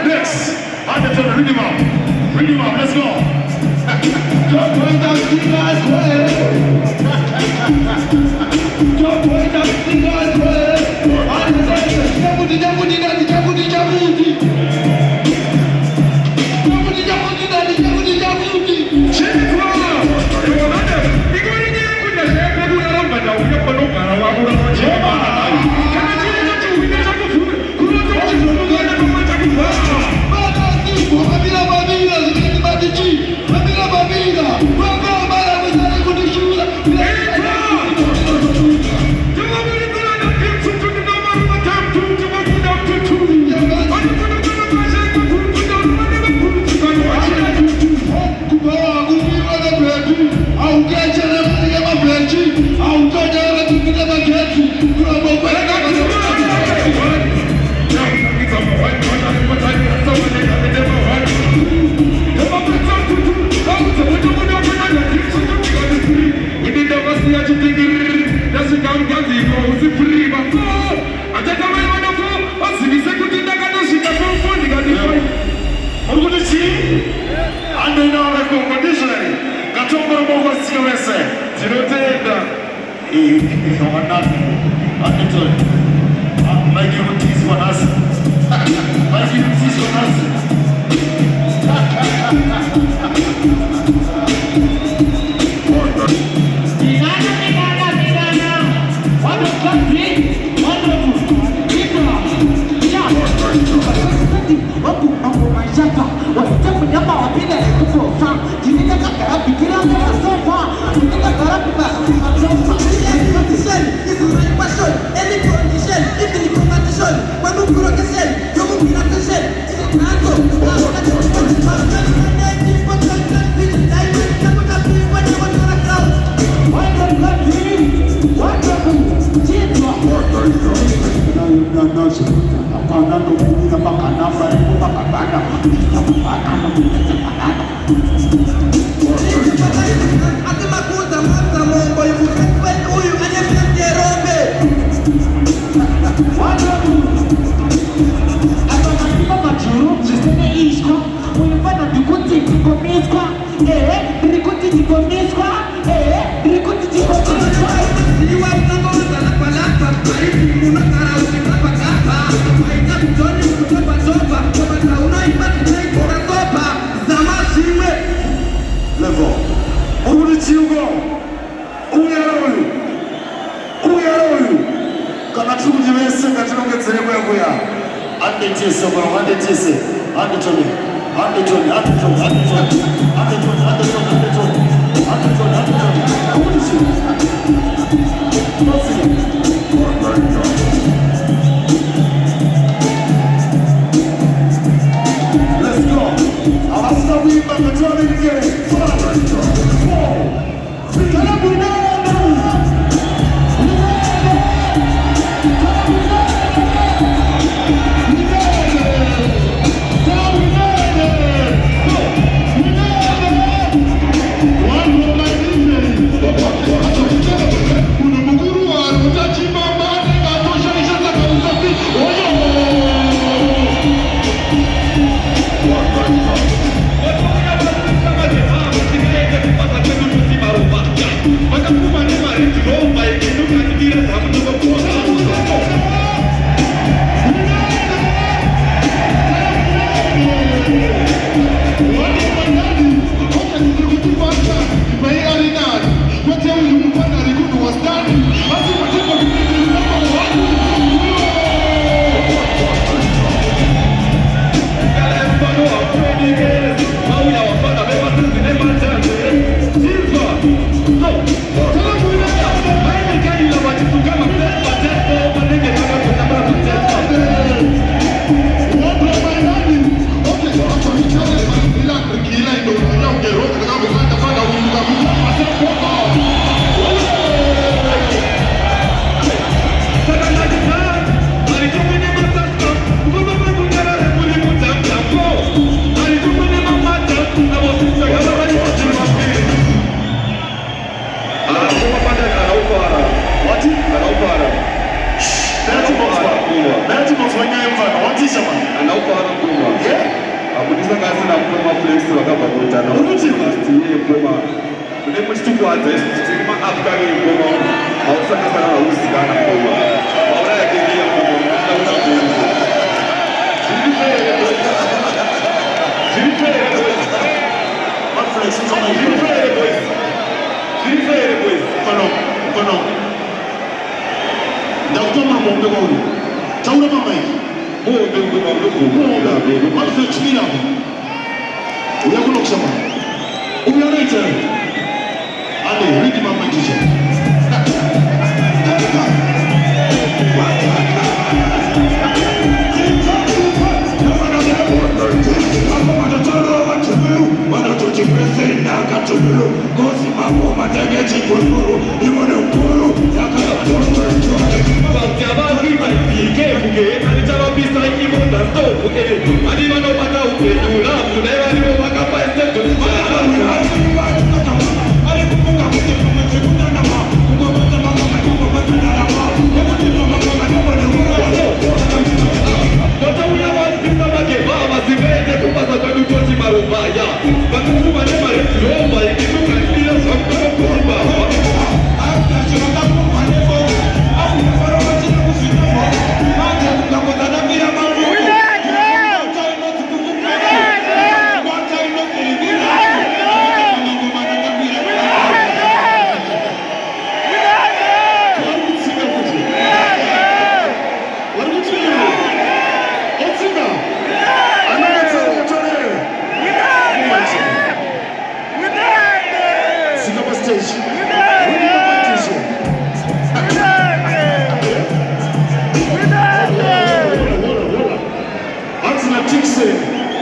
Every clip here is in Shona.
Next, Anderton, read him up, let's go. Don't point out fingers well. Don't point out fingers well. Jabuti, jabuti, daddy, jabuti, jabuti. Jabuti, jabuti, daddy, jabuti, jabuti. Chekwa. Igori ni kuna shaka kuna ramba na unapano para wabu na chema. Kana chini cha chuhi cha kufu. Kuna cha chuhi kuna cha kufu. Bada siku habila babila zikini badiji. Habila babila. Baba bala mzali kudishula. What? 어떤 말 먹는 거 우리. 자, 우리 엄마 이. 뭐 배우고 뭐 앞서 죽이라고. 우리하고 녹셔봐. 우리 하나 있잖아. 안돼, 우리 집 엄마 주셔.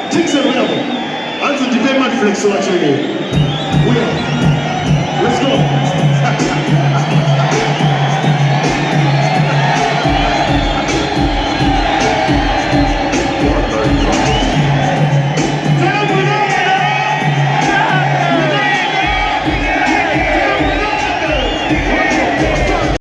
틱스 뭐냐고 안수 디펜만 플렉스 맞추고